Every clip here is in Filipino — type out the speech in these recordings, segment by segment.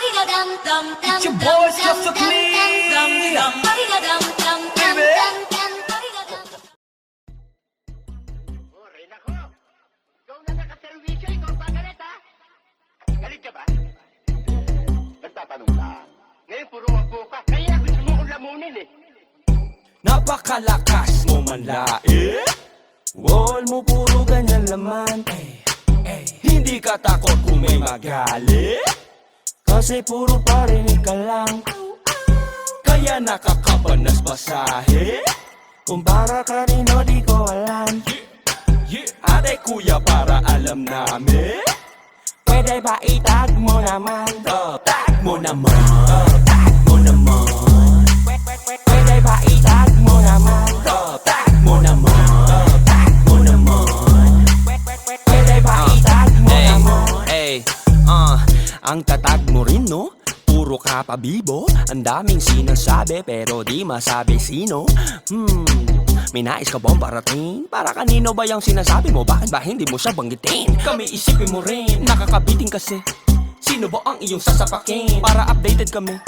It's your boys, just a clean. Baby. Ore, nako! Ikaw na nakaservisyo, ikaw pa galit, ha? Galit ka ba? Nagtatanong lang. Ngayon, puro ako ka. Kaya gusto mo kong lamunin, eh. Napakalakas mo manlait. Wall mo puro ganyan laman. Hindi ka takot kung may magalit, kasi puro parinig ka lang. Kaya nakakabanas basahe. Kumpara ka rin o di ko alam. Ate kuya para alam namin. Pwede ba itag mo naman? Tag mo naman. Tag mo naman. Pwede ba itag mo naman? Tag mo naman. Tag mo naman. Pwede ba itag mo naman? Ang tatag mo rin, no? Puro ka pabibo. Ang daming sinasabi pero di masabi sino. May nais ka bang parating? Para kanino ba yung sinasabi mo? Bakit ba hindi mo siya banggitin? Kami isipin mo rin, nakakabiting kasi. Sino ba ang iyong sasapakin? Para updated kami.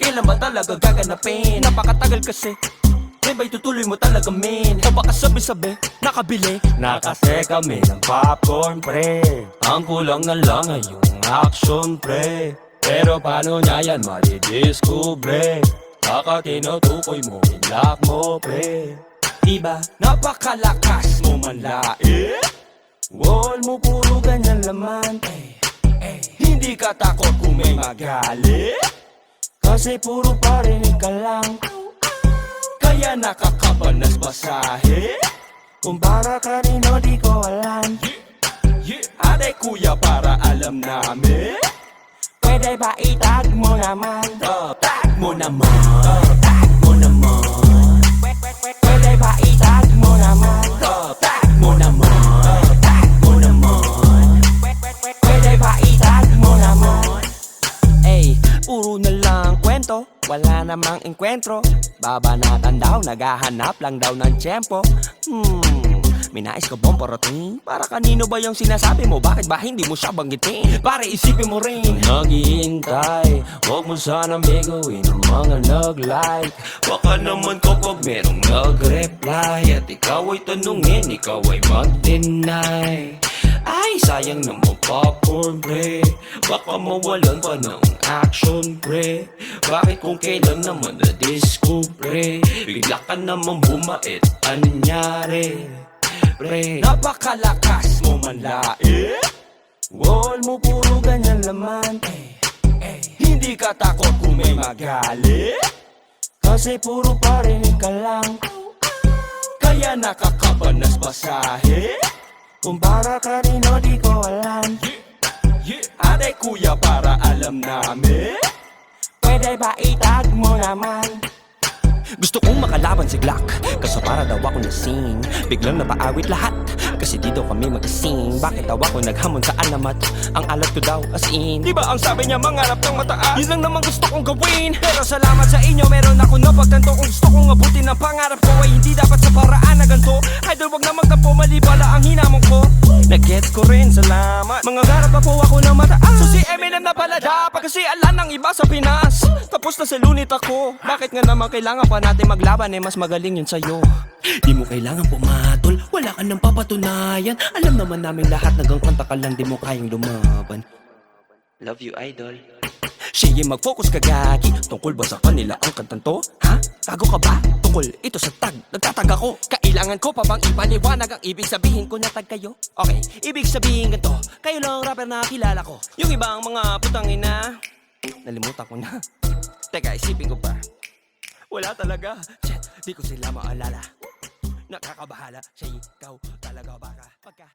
Kailan ba talaga gaganapin? Napakatagal kasi. Ba'y tutuloy mo talaga, men? O baka sabi-sabi, nakabili? Nakase kami ng popcorn, pre. Ang kulang na lang ay yung action, pre. Pero paano niya yan madidiscover? Baka tinutukoy mo, ilak mo, pre. Diba? Napakalakas mo manlait. Wall mo puro ganyan laman. Hindi ka takot kung may magalit, kasi puro parinig ka lang. Kaya nakakabanas basahe. Kumpara ka rin o di ko alam. Ate kuya para alam namin. Pwede ba itag mo naman? Tag mo naman. Tag mo naman. Pwede ba itag mo naman? Tag mo naman. Tag mo naman. Pwede ba itag mo naman? Puro na lang kwento, wala namang enkwentro. Babanatan daw, naghahanap lang daw ng tiyempo. May nais ka bang parating? Para kanino ba yung sinasabi mo? Bakit ba hindi mo siya banggitin? Pare isipin mo rin, naghihintay. Huwag mo sanang biguin ang mga nag-like. Baka naman kapag merong nag-reply, at ikaw ay tanungin, ikaw ay mag-deny. Ay, sayang naman popcorn, pre. Baka mawalan pa ng action, pre. Bakit kung kailan naman na-discover? Bigla ka naman bumait, anyari, pre. Napakalakas mo manlait. Wall mo puro ganyan laman. Hindi ka takot kung may magalit, kasi puro parinig ka lang. Kaya nakakabanas basahe. Kumpara ka rin o di ko alam. Ate kuya para alam namin. Pwede ba itag mo naman? Gusto kong makalaban si Glock, kaso para daw ako lasing. Biglang napaawit lahat, kasi di daw kami mag-asing. Bakit daw ako naghamon sa alamat? Ang alat ko daw as in. Diba ang sabi niya mangarap ng mataas? Yun lang naman gusto kong gawin. Pero salamat sa inyo, meron ako napagtanto. Kung gusto kong abutin ang pangarap ko, ay hindi dapat sa paraan na ganito. Idol, wag na magtampo, mali pala ang hinamon ko. Nag-get ko rin, salamat. Mangangarap pa po ako ng mataas. So si Eminem na pala dapat, kasi alam ng iba sa Pinas. Tapos na sa lunit ako. Bakit nga naman kailangan pa natin maglaban, mas magaling yun sa'yo. Di mo kailangan pumatol, wala ka nang papatunayan. Alam naman namin lahat, nagangkanta ka lang, di mo kayang lumaban. Love you, idol. Sige, mag-focus ka, gagi. Tungkol ba sa kanila ang kantang to? Ha? Tago ka ba? Tungkol ito sa tag, nagtatag ako. Kailangan ko pa bang ipaliwanag ang ibig sabihin ko na tag kayo? Okay, ibig sabihin ganito, kayo lang ang rapper na kilala ko. Yung ibang mga putang ina, nalimutan ko na. Teka, isipin ko pa. Wala talaga. Shit, di ko sila maalala. Nakakabahala siya, ikaw talaga baka pagka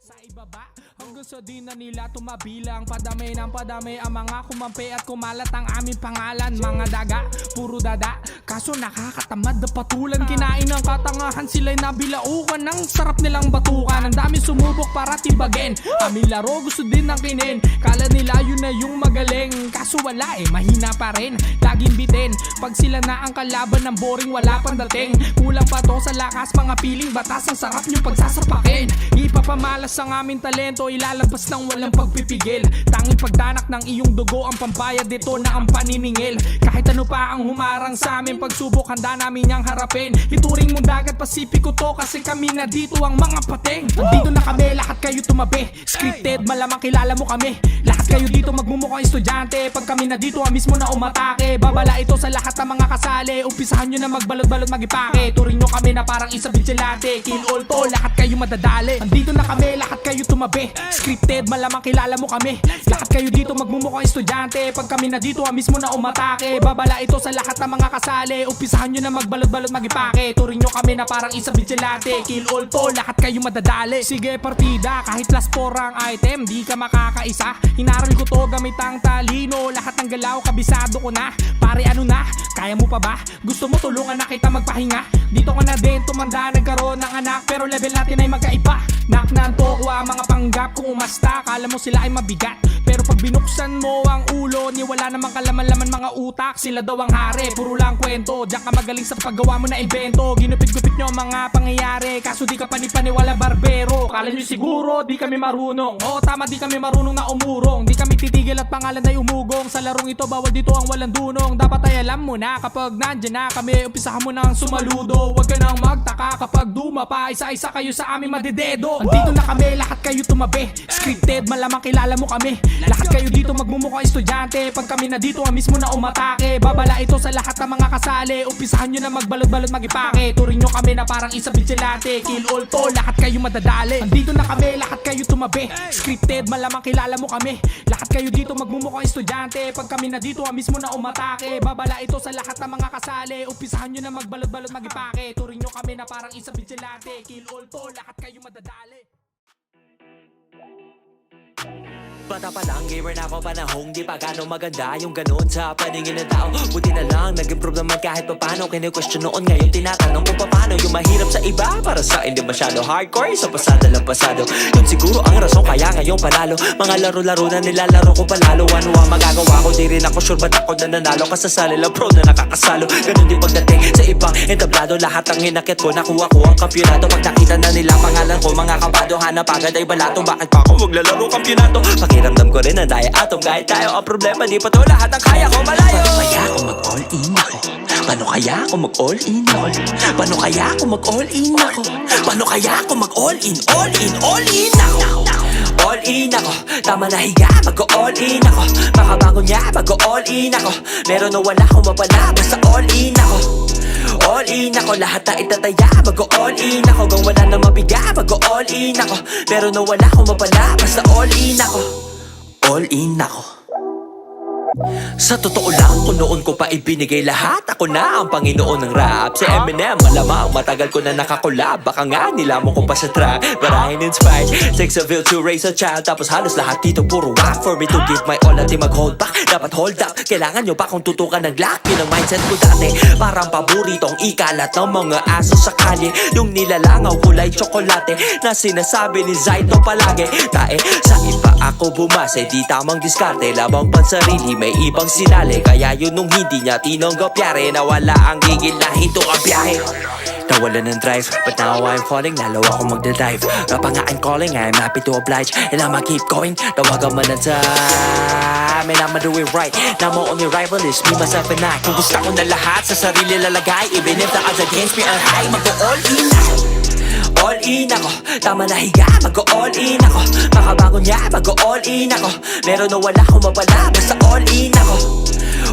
sa ibaba, hanggang sa di na nila tumabilang. Padami ng padami ang mga kumampi at kumalat ang aming pangalan. Mga daga, puro dada, kaso nakakatamad na patulan. Kinain ng katangahan, sila'y nabilaukan. Ang sarap nilang batukan, ang dami sumubok para tibagin. Aming laro gusto din ng kinin, kala nila yun na yung magaling. Kaso wala mahina pa rin, laging bitin. Pag sila na ang kalaban ng boring, wala pang dating. Kulang pa to sa lakas, mga piling batas. Ang sarap nyo pagsasapakin, ipapamalas ang aming talento, ilalabas ng walang pagpipigil. Tanging pagdanak ng iyong dugo ang pambayad dito na ang paniningil. Kahit ano pa ang humarang sa amin, pagsubok handa namin niyang harapin. Ituring mong dagat Pasipiko to kasi kami na dito ang mga pateng. Nandito na kami, lahat kayo tumabi. Scripted, malamang kilala mo kami. Lahat kayo dito magmumukhang estudyante. Pag kami na dito, mismo na umatake. Babala ito sa lahat ng mga kasali. Umpisahan nyo na magbalot-balot magipake. Turing nyo kami na parang isang vigilante. Kill all to, lahat kayo madadali. Nandito na kami, lahat kayo tumabi. Scripted, malamang kilala mo kami. Lahat kayo dito magmumukhang estudyante. Pag kami na dito, mismo na umatake. Babala ito sa lahat ng mga kasali. Umpisahan nyo na magbalot-balot magipake. Turing nyo kami na parang isang vigilante. Kill all to, lahat kayo madadali. Sige partida, kahit last 4 ang item, di ka makakaisa. Hinaral ko to gamit ang talino. Lahat ng galaw, kabisado ko na. Pare ano na, kaya mo pa ba? Gusto mo tulungan na kita magpahinga? Dito ka na din tumanda, nagkaroon ng anak. Pero level natin ay magkaiba. Naknan to ko ang mga panggap. Kung umasta, kala mo sila ay mabigat. Pero pag binuksan mo ang ulo, ni wala namang kalaman-laman mga utak. Sila daw ang hari, puro lang kwento. Diyan ka magaling sa paggawa mo na invento. Ginupit-gupit nyo ang mga pangyayari. Kaso di ka panipaniwala barbero. Kala nyo siguro di kami marunong. Oo tama, di kami marunong na umurong. Di kami titigil at pangalan ay umugong. Sa larong ito bawal dito ang walang dunong. Dapat ay alam mo na kapag nandyan na kami, umpisahan mo nang sumaludo. Huwag ka nang magtaka kapag dumapa. Isa-isa kayo sa aming madidedo. Andito na kami, lahat kayo tumabi. Scripted, malamang kilala mo kami. Lahat kayo dito magmumukhang estudyante. Pag kami na dito, mismo na umatake. Babala ito sa lahat ng mga kasali. Umpisahan nyo na magbalot-balot magipake. Turing nyo kami na parang isang vigilante. Kill all to, lahat kayo madadali. Andito na kami, lahat kayo tumabi. Scripted, malamang kilala mo kami. Lahat kayo dito magmumukhang estudyante. Pag kami na dito, mismo na umatake. Babala ito sa lahat ng mga kasali. Umpisahan nyo na magbalot-balot magipake. Turing nyo kami na parang isang vigilante. Kill all to, lahat kayo madadali. Bata pa lang, gamer na ako panahong di pa gano'ng maganda yung ganun sa paningin ng tao. Buti na lang, nag-improve naman kahit pa paano. Kine-question noon, ngayon tinatanong kung paano. Yung mahirap sa iba, para sa hindi masyado hardcore. Sa pasada lang pasado, yun siguro ang rason kaya ngayong panalo. Mga laro-laro na nilalaro ko palalo. Ano ang magagawa ko, di rin ako sure ba't ako na nanalo. Kasasali lang pro na nakakasalo. Ganun din pagdating sa ibang entablado. Lahat ang hinakit ko, nakuha ko ang kampyonato. Pag nakita na nila pangalan ko, mga kabado, hanap agad ay balato. Bakit pa ako maglalaro kampyonato? Pakiramdam ko rin ang daya atom. Kahit tayo ang problema, di pa to lahat ang kaya ko malayo. Paano kaya kung mag-all in ako? Paano kaya kung mag-all in ako? Paano kaya kung mag-all in ako? Paano kaya kung mag-all in, all in, all in ako? All in ako, tama na higa, mag-all in ako. Makabago niya, mag-all in ako. Meron o wala kung mapala, basta all in ako. All in ako, lahat na itataya, mag-all in ako. Gang wala na mabiga, mag-all in ako. Meron o wala kung mapala, basta all in ako. All in ako. Sa totoo lang, kung noon ko pa ibinigay lahat, ako na ang Panginoon ng rap. Si Eminem, malamang matagal ko na nakakolab. Baka nga nilamon ko pa sa track, but I ain't inspired. Takes a village to raise a child. Tapos halos lahat dito puro whack. For me to give my all at di mag-hold back, dapat hold up. Kailangan nyo pa kung tutukan ng lock. Yun ang mindset ko dati, parang paboritong ikalat ng mga aso sa kalye. Yung nilalangaw kulay tsokolate na sinasabi ni Zaito palagi. Tae, sa iba ako bumase, di tamang diskarte. Labang pansarili, may ibang sinali. Kaya yun nung hindi niya tinanggap yari. Nawala ang gigil na ito ang biyahe. Nawala ng drive, but now I'm falling. Lalo ako magdadive. Rapa nga I'm calling, I'm happy to oblige. And I'ma keep going, tawagan man ang time. And I'ma do it right. Now my only rival is me, myself and I. Kung gusto ko na lahat sa sarili lalagay, even if the odds against me are high, mag-all in ako. All in ako, tama na higa, mag-all in ako. Makabago niya, mag-all in ako. Meron o wala kung mapala, basta all in ako.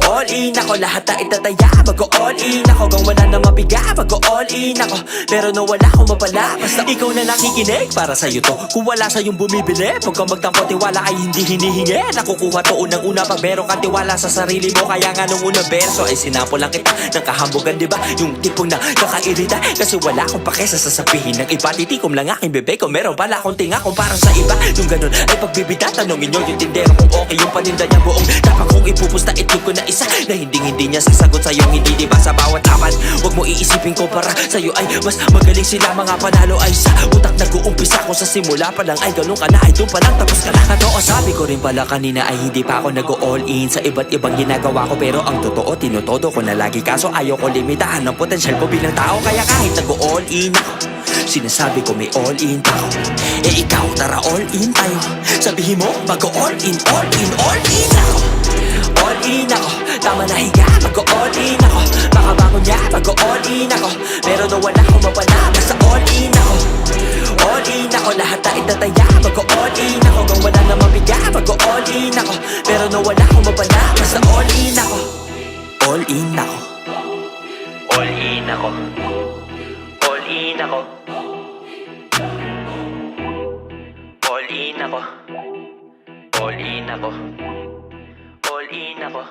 All in ako, lahat na itataya, mag-all in ako. Gang wala na mabiga, mag-all in ako. Meron o wala kung mapala, basta ikaw na nakikinig. Para sa'yo to, kung wala sa'yong bumibili. Huwag kang magtampo, tiwala ay hindi hinihingi. Nakukuha to unang-una pag meron kang tiwala sa sarili mo. Kaya nga nung unang verso ay sinapo lang kita ng kahambugan, diba? Yung tipong na kakairita, kasi wala akong pakesa sasabihin ng iba. Titikom lang aking bebe ko, meron pala akong tinga kung parang sa iba. Yung ganun ay pagbibita, tanongin nyo yung tindero kung okay yung paninda niya buong. Dapat kong ipupusta itlog ko na isa na hindi niya sasagot sa'yo, hindi diba sa bawat laban. Huwag mo iisipin ko para sa'yo ay mas magaling sila. Mga panalo ay sa utak nag-uumpisa. Kung sa simula pa lang ay ganun ka na, ay doon pa lang tapos ka lang. Totoo, sabi ko rin pala kanina ay hindi pa ako nag-all in sa iba't ibang ginagawa ko. Pero ang totoo, tinutodo ko na lagi. Kaso ayaw ko limitahan ng potensyal ko bilang tao. Kaya kahit nag-all in ako, Sinasabi ko may all in ako. Eh ikaw tara all in tayo. Sabihin mo mag-all in, all in, all in ako. All in ako, tama na higa, mag-all in ako. Makabangon niya, mag-all in ako. Pero nawala ko mapana, basta all in ako. All in ako, lahat na itataya, mag-all in ako. Kung wala na mabiga, mag-all in ako. Pero nawala ko mapana, basta all in ako. All in ako. All in ako. All in ako. All in ako. All in ako. All in ako.